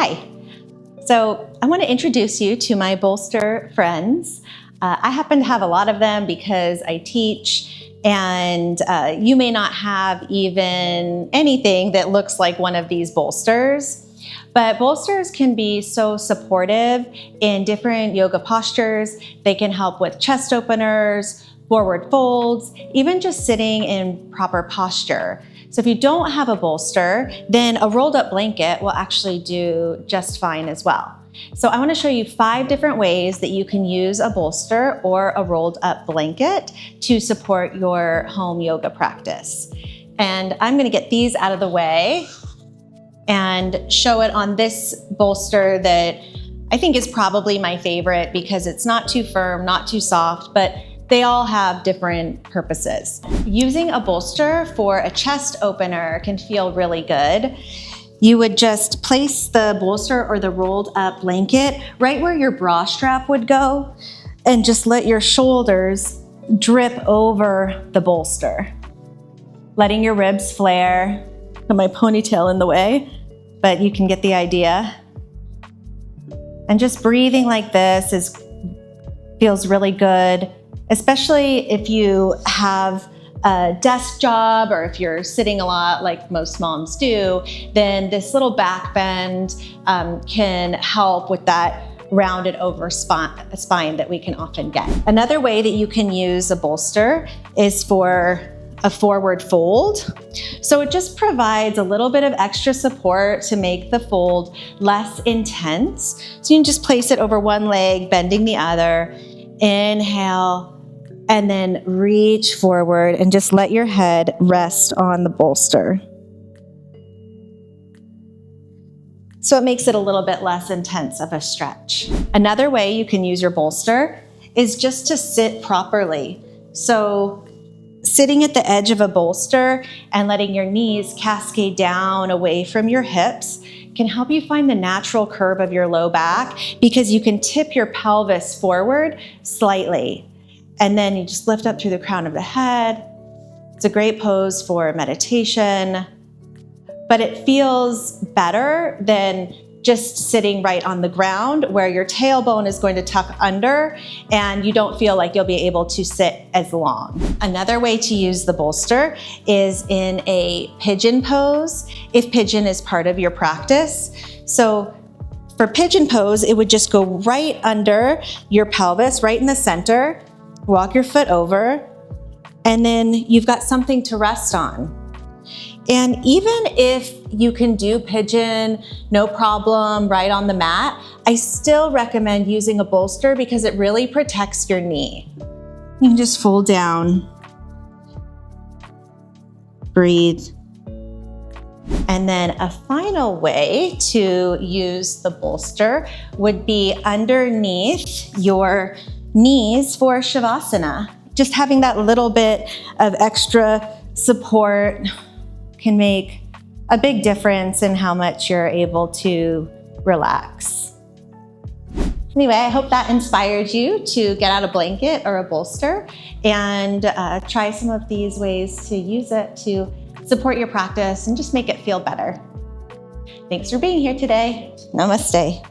Hi. So I want to introduce you to my Bolster friends. I happen to have a lot of them because I teach, and you may not have even anything that looks like one of these Bolsters. But Bolsters can be so supportive in different yoga postures. They can help with chest openers, forward folds, even just sitting in proper posture. So if you don't have a bolster, then a rolled up blanket will actually do just fine as well. So I want to show you 5 different ways that you can use a bolster or a rolled up blanket to support your home yoga practice. And I'm going to get these out of the way and show it on this bolster that I think is probably my favorite because it's not too firm, not too soft, but they all have different purposes. Using a bolster for a chest opener can feel really good. You would just place the bolster or the rolled up blanket right where your bra strap would go and just let your shoulders drip over the bolster, letting your ribs flare. Got my ponytail in the way, but you can get the idea. And just breathing like this feels really good, especially if you have a desk job or if you're sitting a lot like most moms do, then this little back bend can help with that rounded over spine that we can often get. Another way that you can use a bolster is for a forward fold. So it just provides a little bit of extra support to make the fold less intense. So you can just place it over one leg, bending the other, inhale, and then reach forward and just let your head rest on the bolster. So it makes it a little bit less intense of a stretch. Another way you can use your bolster is just to sit properly. So sitting at the edge of a bolster and letting your knees cascade down away from your hips can help you find the natural curve of your low back because you can tip your pelvis forward slightly. And then you just lift up through the crown of the head. It's a great pose for meditation, but it feels better than just sitting right on the ground where your tailbone is going to tuck under and you don't feel like you'll be able to sit as long. Another way to use the bolster is in a pigeon pose, if pigeon is part of your practice. So for pigeon pose, it would just go right under your pelvis, right in the center. Walk your foot over, and then you've got something to rest on. And even if you can do pigeon, no problem, right on the mat, I still recommend using a bolster because it really protects your knee. You can just fold down, breathe. And then a final way to use the bolster would be underneath your knees for Shavasana. Just having that little bit of extra support can make a big difference in how much you're able to relax. Anyway, I hope that inspired you to get out a blanket or a bolster and try some of these ways to use it to support your practice and just make it feel better. Thanks for being here today. Namaste.